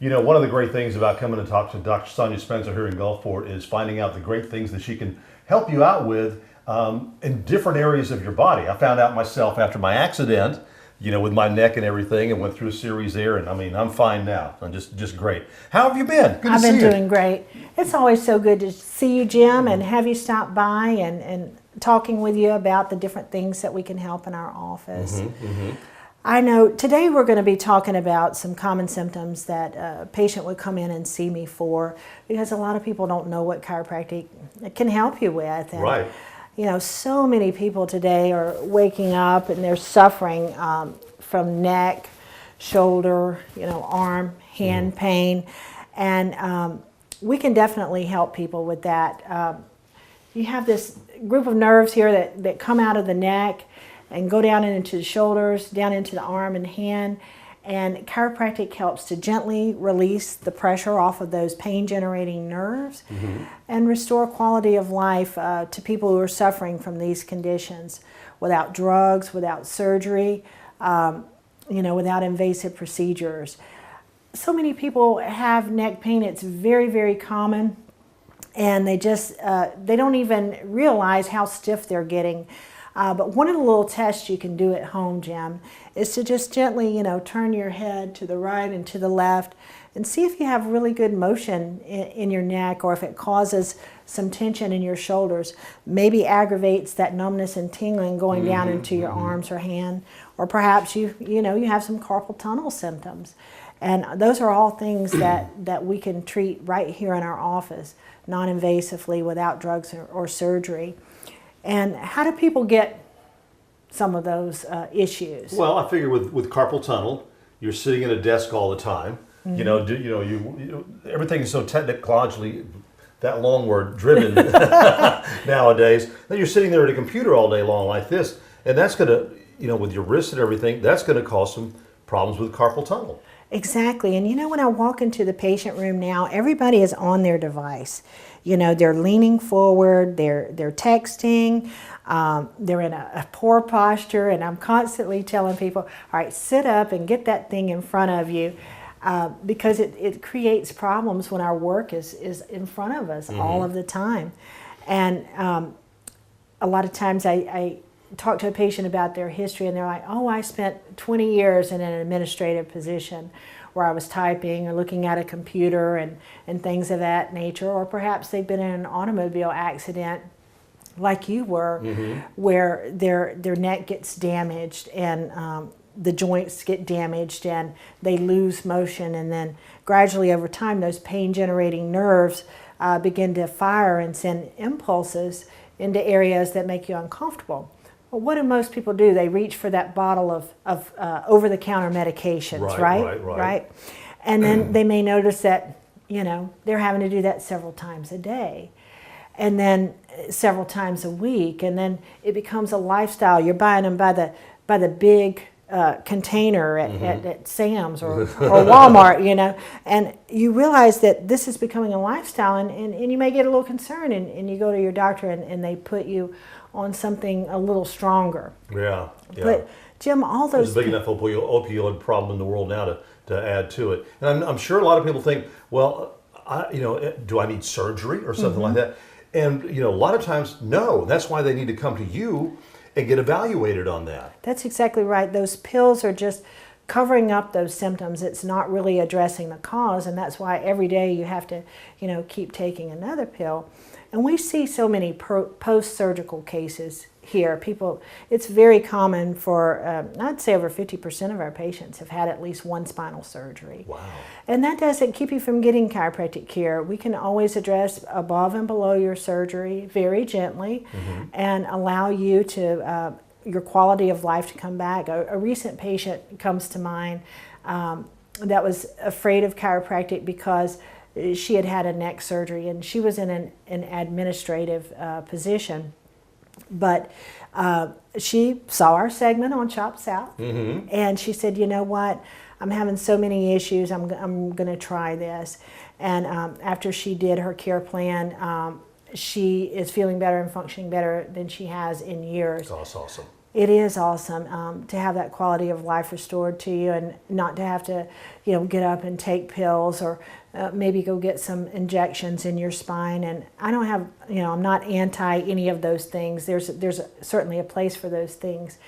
You know, one of the great things about coming to talk to Dr. Sonia Spencer here in Gulfport is finding out the great things that she can help you out with in different areas of your body. I found out myself after my accident, you know, with my neck and everything, and went through a series there, and I mean, I'm fine now. I'm just great. How have you been? Good to see you. I've been doing great. It's always so good to see you, Jim, and have you stop by and talking with you about the different things that we can help in our office. I know today we're going to be talking about some common symptoms that a patient would come in and see me for, because a lot of people don't know what chiropractic can help you with. And, Right. you know, so many people today are waking up and they're suffering from neck, shoulder, you know, arm, hand pain, and we can definitely help people with that. You have this group of nerves here that come out of the neck and go down into the shoulders, down into the arm and hand. And chiropractic helps to gently release the pressure off of those pain-generating nerves and restore quality of life to people who are suffering from these conditions without drugs, without surgery, you know, without invasive procedures. So many people have neck pain. It's very, very common. And they just, they don't even realize how stiff they're getting. But one of the little tests you can do at home, Jim, is to just gently, you know, turn your head to the right and to the left and see if you have really good motion in your neck, or if it causes some tension in your shoulders, maybe aggravates that numbness and tingling going down into your arms or hand, or perhaps you have some carpal tunnel symptoms. And those are all things that we can treat right here in our office, non-invasively, without drugs or surgery. And how do people get some of those issues? Well, I figure with carpal tunnel, you're sitting at a desk all the time. You know, everything is so technologically, that long word, driven nowadays, that you're sitting there at a computer all day long like this, and that's going to, you know, with your wrist and everything, that's going to cause some problems with carpal tunnel. Exactly. And you know, when I walk into the patient room now, everybody is on their device. You know, they're leaning forward, they're texting, they're in a poor posture, and I'm constantly telling people, all right, sit up and get that thing in front of you, because it creates problems when our work is in front of us all of the time. And a lot of times I talk to a patient about their history, and they're like, oh, I spent 20 years in an administrative position where I was typing or looking at a computer and things of that nature, or perhaps they've been in an automobile accident like you were, where their neck gets damaged and the joints get damaged and they lose motion, and then gradually over time those pain-generating nerves begin to fire and send impulses into areas that make you uncomfortable. Well, what do most people do? They reach for that bottle of over-the-counter medications, right? And then they may notice that, you know, they're having to do that several times a day, and then several times a week, and then it becomes a lifestyle. You're buying them by the big container at Sam's or Walmart, you know, and you realize that this is becoming a lifestyle, and you may get a little concerned, and you go to your doctor and they put you on something a little stronger. Yeah. But Jim, all those... There's a big enough opioid problem in the world now to add to it. And I'm sure a lot of people think, well, do I need surgery or something like that? And, you know, a lot of times, no. That's why they need to come to you and get evaluated on that. That's exactly right. Those pills are just covering up those symptoms. It's not really addressing the cause, and that's why every day you have to, you know, keep taking another pill. And we see so many post-surgical cases here. People, it's very common for, I'd say over 50% of our patients have had at least one spinal surgery. Wow. And that doesn't keep you from getting chiropractic care. We can always address above and below your surgery very gently and allow you to, your quality of life to come back. A recent patient comes to mind that was afraid of chiropractic because she had had a neck surgery, and she was in an administrative position. But she saw our segment on Shop South, and she said, you know what, I'm having so many issues, I'm going to try this. And after she did her care plan, she is feeling better and functioning better than she has in years. That's awesome. It is awesome to have that quality of life restored to you, and not to have to, get up and take pills, or maybe go get some injections in your spine. And I don't have, I'm not anti any of those things. There's certainly a place for those things.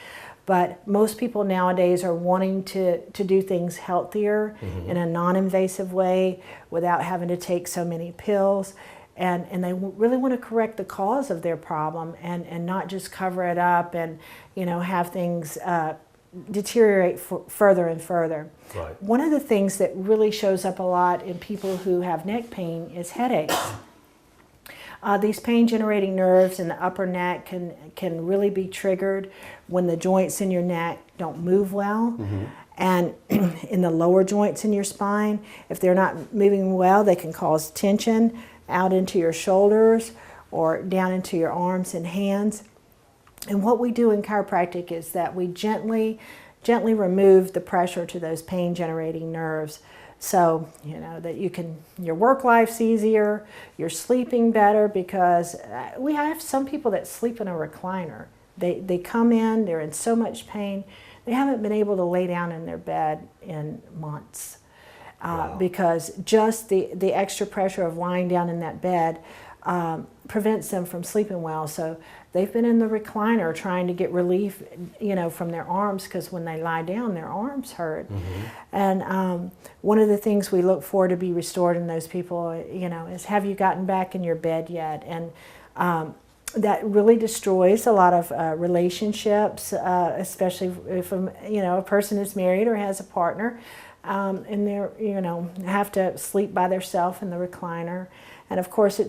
But most people nowadays are wanting to do things healthier in a non-invasive way without having to take so many pills. And they really want to correct the cause of their problem, and not just cover it up and, have things deteriorate further and further. Right. One of the things that really shows up a lot in people who have neck pain is headaches. These pain-generating nerves in the upper neck can really be triggered when the joints in your neck don't move well. And in the lower joints in your spine, if they're not moving well, they can cause tension out into your shoulders or down into your arms and hands. And what we do in chiropractic is that we gently remove the pressure to those pain-generating nerves, so that your work life's easier, you're sleeping better, because we have some people that sleep in a recliner. They come in, they're in so much pain, they haven't been able to lay down in their bed in months. Wow. Because just the extra pressure of lying down in that bed prevents them from sleeping well. So they've been in the recliner trying to get relief, from their arms, because when they lie down, their arms hurt. And one of the things we look for to be restored in those people, is, have you gotten back in your bed yet? And that really destroys a lot of relationships, especially if a person is married or has a partner. And they're, have to sleep by themselves in the recliner. And of course,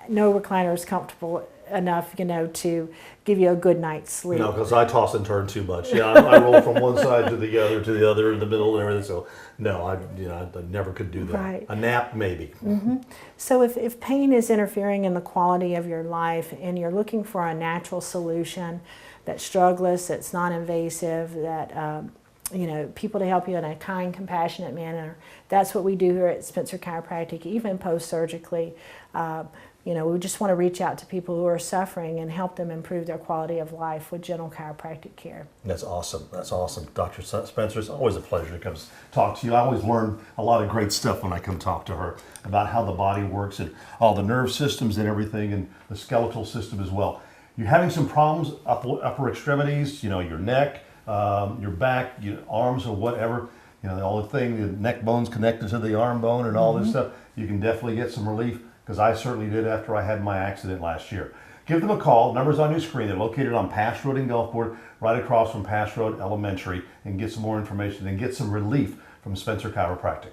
no recliner is comfortable enough, to give you a good night's sleep. No, because I toss and turn too much. Yeah, I roll from one side to the other, in the middle, and everything. So no, I never could do that. Right. A nap, maybe. So if pain is interfering in the quality of your life, and you're looking for a natural solution that's drugless, that's non-invasive, that people to help you in a kind, compassionate manner. That's what we do here at Spencer Chiropractic, even post-surgically. We just want to reach out to people who are suffering and help them improve their quality of life with gentle chiropractic care. That's awesome. That's awesome. Dr. Spencer, it's always a pleasure to come talk to you. I always learn a lot of great stuff when I come talk to her about how the body works and all the nerve systems and everything, and the skeletal system as well. You're having some problems, upper extremities, your neck, your back, your arms, or whatever, the only thing, the neck bone's connected to the arm bone and all this stuff, you can definitely get some relief, because I certainly did after I had my accident last year. Give them a call. Numbers on your screen. They're located on Pass Road in Gulfport, right across from Pass Road Elementary, and get some more information and get some relief from Spencer Chiropractic.